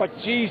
25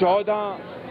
14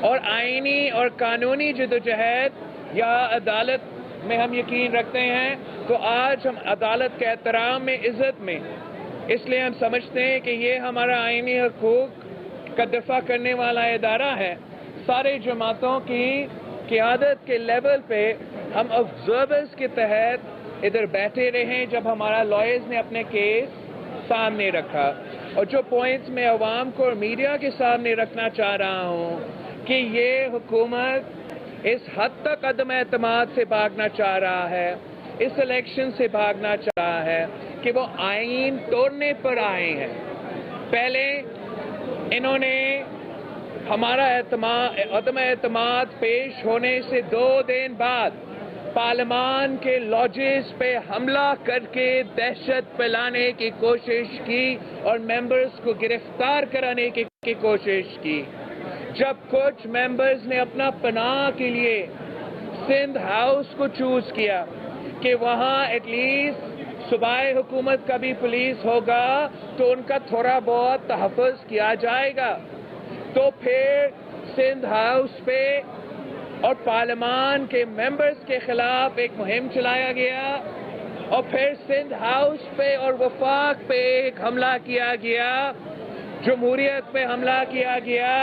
اور آئینی اور قانونی جدوجہد یا عدالت میں ہم یقین رکھتے ہیں، تو آج ہم عدالت کے احترام میں، عزت میں، اس لیے ہم سمجھتے ہیں کہ یہ ہمارا آئینی حقوق کا دفاع کرنے والا ادارہ ہے۔ سارے جماعتوں کی قیادت کے لیول پہ ہم آبزرورز کے تحت ادھر بیٹھے رہے جب ہمارا لائرز نے اپنے کیس سامنے رکھا، اور جو پوائنٹس میں عوام کو اور میڈیا کے سامنے رکھنا چاہ رہا ہوں کہ یہ حکومت اس حد تک عدم اعتماد سے بھاگنا چاہ رہا ہے، اس الیکشن سے بھاگنا چاہ رہا ہے کہ وہ آئین توڑنے پر آئے ہیں۔ پہلے انہوں نے ہمارا عدم اعتماد پیش ہونے سے 2 دن بعد پارلیمان کے لاجز پہ حملہ کر کے دہشت پھیلانے کی کوشش کی اور ممبرز کو گرفتار کرانے کی کوشش کی۔ جب کچھ ممبرز نے اپنا پناہ کے لیے سندھ ہاؤس کو چوز کیا کہ وہاں ایٹ لیسٹ صوبائی حکومت کا بھی پولیس ہوگا تو ان کا تھوڑا بہت تحفظ کیا جائے گا، تو پھر سندھ ہاؤس پہ اور پارلیمان کے ممبرز کے خلاف ایک مہم چلایا گیا، اور پھر سندھ ہاؤس پہ اور وفاق پہ ایک حملہ کیا گیا، جمہوریت پہ حملہ کیا گیا،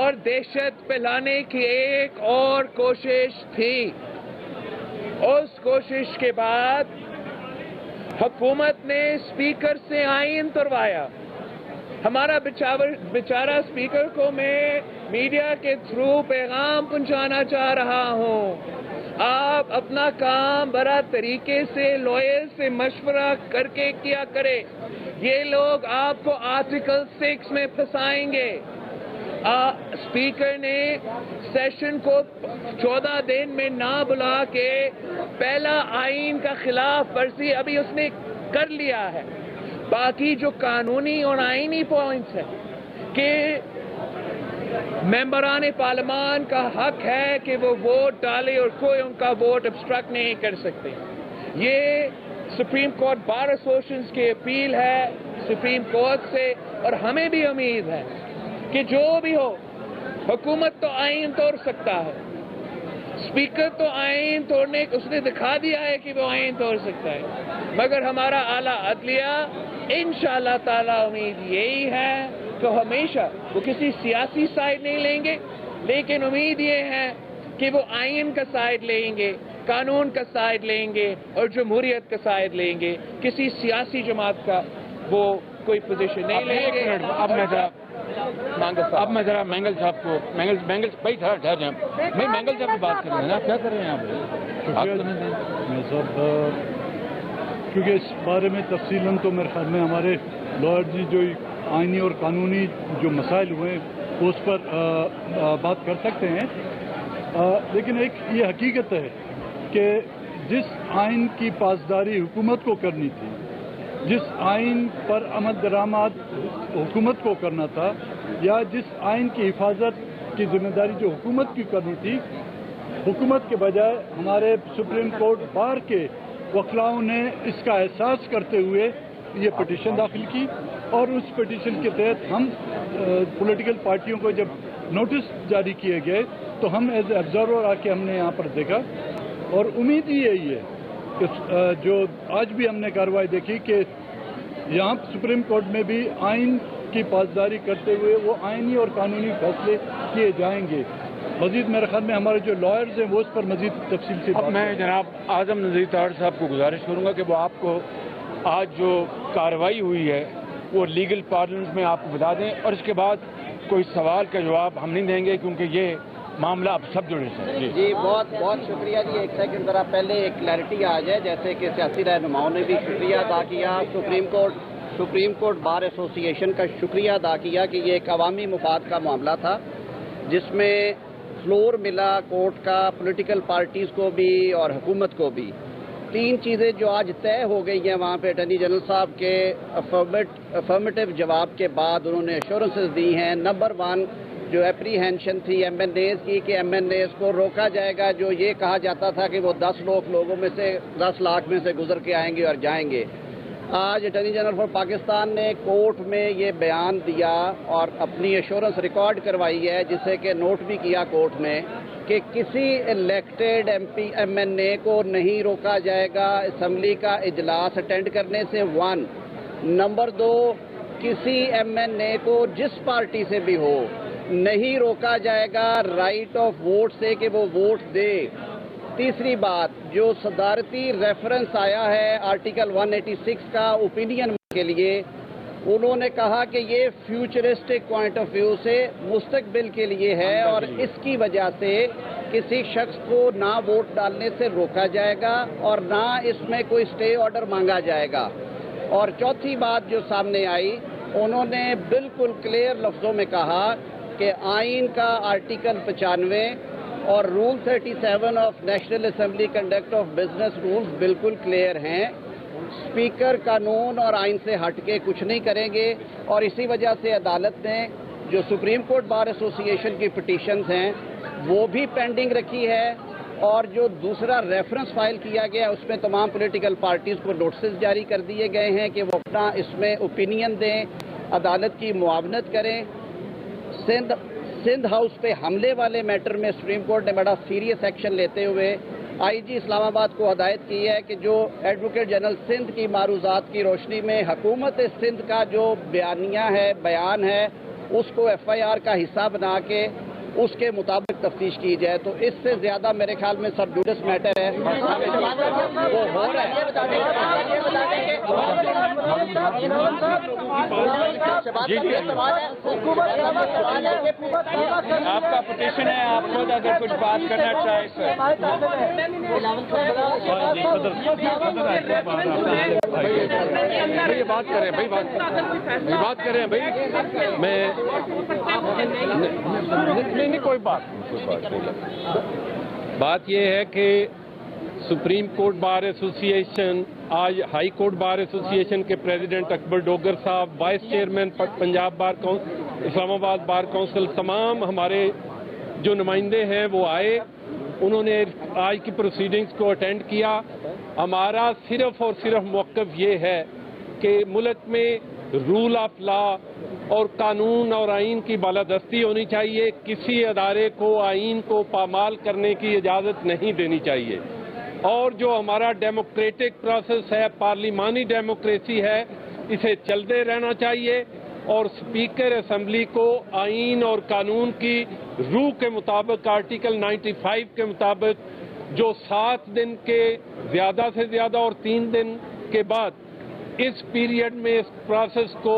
اور دہشت پھیلانے کی ایک اور کوشش تھی۔ اس کوشش کے بعد حکومت نے اسپیکر سے آئین توڑوایا۔ ہمارا بیچارہ اسپیکر کو میں میڈیا کے تھرو پیغام پہنچانا چاہ رہا ہوں، آپ اپنا کام بڑا طریقے سے لائر سے مشورہ کر کے کیا کرے۔ یہ لوگ آپ کو آرٹیکل 6 میں پھنسائیں گے۔ اسپیکر نے سیشن کو 14 دن میں نہ بلا کے پہلا آئین کا خلاف ورزی ابھی اس نے کر لیا ہے۔ باقی جو قانونی اور آئینی پوائنٹس ہیں کہ ممبران پارلیمان کا حق ہے کہ وہ ووٹ ڈالے اور کوئی ان کا ووٹ ابسٹرکٹ نہیں کر سکتے، یہ سپریم کورٹ بار ایسوسیشن کی اپیل ہے سپریم کورٹ سے، اور ہمیں بھی امید ہے کہ جو بھی ہو حکومت تو آئین توڑ سکتا ہے، اسپیکر تو آئین توڑنے اس نے دکھا دیا ہے کہ وہ آئین توڑ سکتا ہے، مگر ہمارا اعلیٰ عدلیہ انشاءاللہ تعالی امید یہی ہے کہ ہمیشہ وہ کسی سیاسی سائیڈ نہیں لیں گے، لیکن امید یہ ہے کہ وہ آئین کا سائیڈ لیں گے، قانون کا سائیڈ لیں گے اور جمہوریت کا سائیڈ لیں گے، کسی سیاسی جماعت کا وہ کوئی پوزیشن نہیں لیں گے۔ اب میں ذرا مینگل صاحب کو مینگل بھائی ٹھہر جائیں، میں مینگل صاحب کی بات کر رہے ہیں نا، کیا کر رہے ہیں آپ؟ صاحب کیونکہ اس بارے میں تفصیلاً تو میرے خیال میں ہمارے لائر جی جو آئینی اور قانونی جو مسائل ہوئے اس پر بات کر سکتے ہیں، لیکن ایک یہ حقیقت ہے کہ جس آئین کی پاسداری حکومت کو کرنی تھی، جس آئین پر عمل درآمد حکومت کو کرنا تھا، یا جس آئین کی حفاظت کی ذمہ داری جو حکومت کی کرنی تھی، حکومت کے بجائے ہمارے سپریم کورٹ بار کے وکلاؤں نے اس کا احساس کرتے ہوئے یہ پٹیشن داخل کی، اور اس پٹیشن کے تحت ہم پولیٹیکل پارٹیوں کو جب نوٹس جاری کیے گئے تو ہم ایز اے آبزرور آ کے ہم نے یہاں پر دیکھا، اور امید ہی یہی ہے کہ جو آج بھی ہم نے کارروائی دیکھی کہ یہاں سپریم کورٹ میں بھی آئین کی پاسداری کرتے ہوئے وہ آئینی اور قانونی فیصلے کیے جائیں گے۔ مزید میرے خیال میں ہمارے جو لائرز ہیں وہ اس پر مزید تفصیل سے اب میں جناب اعظم نذیر طاہر صاحب کو گزارش کروں گا کہ وہ آپ کو آج جو کارروائی ہوئی ہے وہ لیگل پارلنس میں آپ کو بتا دیں، اور اس کے بعد کوئی سوال کا جواب ہم نہیں دیں گے کیونکہ یہ معاملہ اب سب جڑے سے۔ جی بہت بہت شکریہ جی، ایک سیکنڈ ذرا پہلے ایک کلیئرٹی آ جائے، جیسے کہ سیاسی رہنماؤں نے بھی شکریہ ادا کیا، سپریم کورٹ بار ایسوسی ایشن کا شکریہ ادا کیا کہ یہ ایک عوامی مفاد کا معاملہ تھا جس میں فلور ملا کورٹ کا پولیٹیکل پارٹیز کو بھی اور حکومت کو بھی۔ 3 چیزیں جو آج طے ہو گئی ہیں وہاں پہ اٹارنی جنرل صاحب کے افرمیٹو جواب کے بعد انہوں نے ایشورنسز دی ہیں۔ نمبر 1 جو اپریہینشن تھی ایم این ایز کی کہ ایم این ایز کو روکا جائے گا، جو یہ کہا جاتا تھا کہ وہ 10 لاکھ میں سے گزر کے آئیں گے اور جائیں گے۔ آج اٹارنی جنرل فار پاکستان نے کورٹ میں یہ بیان دیا اور اپنی ایشورنس ریکارڈ کروائی ہے، جسے کہ نوٹ بھی کیا کورٹ میں، کہ کسی الیکٹڈ ایم این اے کو نہیں روکا جائے گا اسمبلی کا اجلاس اٹینڈ کرنے سے، 1 نمبر 2 کسی ایم این اے کو جس پارٹی سے بھی ہو نہیں روکا جائے گا رائٹ آف ووٹ سے کہ وہ ووٹ دے۔ تیسری بات، جو صدارتی ریفرنس آیا ہے آرٹیکل 186 کا اوپینین کے لیے، انہوں نے کہا کہ یہ فیوچرسٹک پوائنٹ آف ویو سے مستقبل کے لیے ہے اور اس کی وجہ سے کسی شخص کو نہ ووٹ ڈالنے سے روکا جائے گا اور نہ اس میں کوئی اسٹے آرڈر مانگا جائے گا۔ اور چوتھی بات جو سامنے آئی، انہوں نے بالکل کلیئر لفظوں میں کہا کہ آئین کا آرٹیکل 95 اور rule 37 of National Assembly conduct of business rules بالکل کلیئر ہیں، اسپیکر قانون اور آئین سے ہٹ کے کچھ نہیں کریں گے، اور اسی وجہ سے عدالت نے جو سپریم کورٹ بار ایسوسی ایشن کی پٹیشنز ہیں وہ بھی پینڈنگ رکھی ہے، اور جو دوسرا ریفرنس فائل کیا گیا اس میں تمام پولیٹیکل پارٹیز کو نوٹسز جاری کر دیے گئے ہیں کہ وہ اپنا اس میں اوپینین دیں، عدالت کی معاونت کریں۔ سندھ ہاؤس پہ حملے والے میٹر میں سپریم کورٹ نے بڑا سیریس ایکشن لیتے ہوئے آئی جی اسلام آباد کو ہدایت کی ہے کہ جو ایڈوکیٹ جنرل سندھ کی معروضات کی روشنی میں حکومت سندھ کا جو بیان ہے اس کو ایف آئی آر کا حصہ بنا کے اس کے مطابق تفتیش کی جائے۔ تو اس سے زیادہ میرے خیال میں سب جوڈس میٹر ہے وہ ہو رہا ہے۔ آپ کا پٹیشن ہے، آپ خود اگر کچھ بات کرنا چاہیں سر۔ بھائی بات کریں بات کریں بھائی، میں نہیں کوئی بات یہ ہے کہ سپریم کورٹ بار ایسوسی ایشن، آج ہائی کورٹ بار ایسوسی ایشن کے پریزیڈنٹ اکبر ڈوگر صاحب، وائس چیئرمین پنجاب بار اسلام آباد بار کونسل، تمام ہمارے جو نمائندے ہیں وہ آئے، انہوں نے آج کی پروسیڈنگز کو اٹینڈ کیا۔ ہمارا صرف اور صرف موقف یہ ہے کہ ملک میں رول آف لا اور قانون اور آئین کی بالادستی ہونی چاہیے، کسی ادارے کو آئین کو پامال کرنے کی اجازت نہیں دینی چاہیے، اور جو ہمارا ڈیموکریٹک پروسیس ہے، پارلیمانی ڈیموکریسی ہے، اسے چلتے رہنا چاہیے، اور اسپیکر اسمبلی کو آئین اور قانون کی روح کے مطابق آرٹیکل 95 کے مطابق جو 7 دن کے زیادہ سے زیادہ اور 3 دن کے بعد اس پیریڈ میں اس پروسیس کو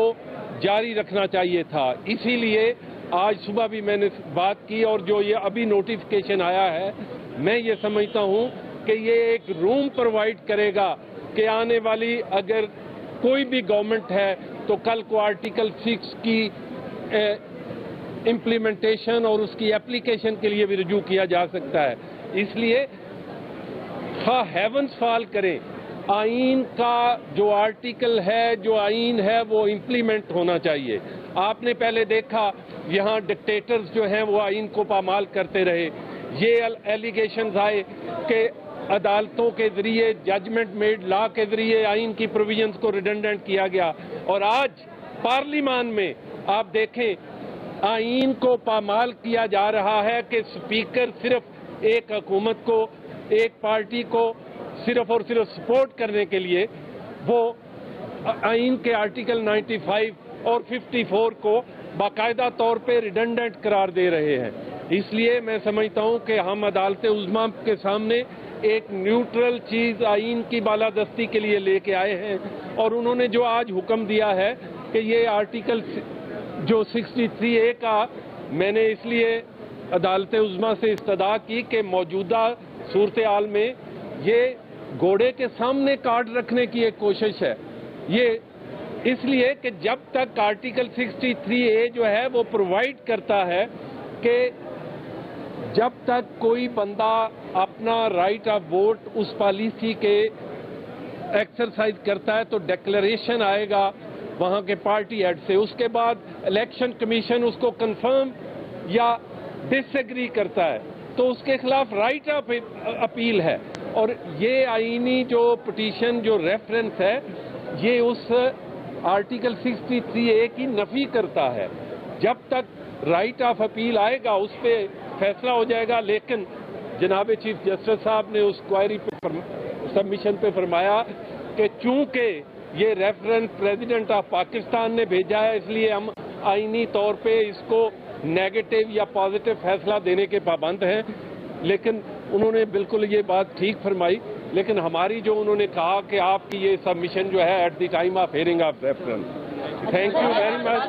جاری رکھنا چاہیے تھا۔ اسی لیے آج صبح بھی میں نے بات کی، اور جو یہ ابھی نوٹیفیکیشن آیا ہے، میں یہ سمجھتا ہوں کہ یہ ایک روم پرووائڈ کرے گا کہ آنے والی اگر کوئی بھی گورنمنٹ ہے تو کل کو آرٹیکل 6 کی امپلیمنٹیشن اور اس کی اپلیکیشن کے لیے بھی رجوع کیا جا سکتا ہے۔ اس لیے ہیونز فال کریں، آئین کا جو آرٹیکل ہے، جو آئین ہے، وہ امپلیمنٹ ہونا چاہیے۔ آپ نے پہلے دیکھا یہاں ڈکٹیٹرز جو ہیں وہ آئین کو پامال کرتے رہے، یہ ایلیگیشنز آئے کہ عدالتوں کے ذریعے، ججمنٹ میڈ لا کے ذریعے آئین کی پروویژنز کو ریڈنڈنٹ کیا گیا، اور آج پارلیمان میں آپ دیکھیں آئین کو پامال کیا جا رہا ہے کہ اسپیکر صرف ایک حکومت کو، ایک پارٹی کو صرف اور صرف سپورٹ کرنے کے لیے وہ آئین کے آرٹیکل 95 اور 54 کو باقاعدہ طور پہ ریڈنڈنٹ قرار دے رہے ہیں۔ اس لیے میں سمجھتا ہوں کہ ہم عدالت عظمیٰ کے سامنے ایک نیوٹرل چیز آئین کی بالادستی کے لیے لے کے آئے ہیں، اور انہوں نے جو آج حکم دیا ہے کہ یہ آرٹیکل جو 63A کا، میں نے اس لیے عدالت عظمیٰ سے استدعا کی کہ موجودہ صورتحال میں یہ گھوڑے کے سامنے کارڈ رکھنے کی ایک کوشش ہے، یہ اس لیے کہ جب تک آرٹیکل 63A جو ہے وہ پرووائڈ کرتا ہے کہ جب تک کوئی بندہ اپنا رائٹ آف ووٹ اس پالیسی کے ایکسرسائز کرتا ہے تو ڈیکلریشن آئے گا وہاں کے پارٹی ہیڈ سے، اس کے بعد الیکشن کمیشن اس کو کنفرم یا ڈس ایگری کرتا ہے تو اس کے خلاف رائٹ آف اپیل ہے، اور یہ آئینی جو پٹیشن جو ریفرنس ہے یہ اس آرٹیکل 63A کی نفی کرتا ہے. جب تک رائٹ آف اپیل آئے گا اس پہ فیصلہ ہو جائے گا. لیکن جناب چیف جسٹس صاحب نے اس کوائری پہ سبمیشن پہ فرمایا کہ چونکہ یہ ریفرنس پریزیڈنٹ آف پاکستان نے بھیجا ہے اس لیے ہم آئینی طور پہ اس کو نیگیٹو یا پازیٹو فیصلہ دینے کے پابند ہیں. لیکن انہوں نے بالکل یہ بات ٹھیک فرمائی. لیکن ہماری جو انہوں نے کہا کہ آپ کی یہ سبمیشن جو ہے at the time of hearing of reference. Thank you very much.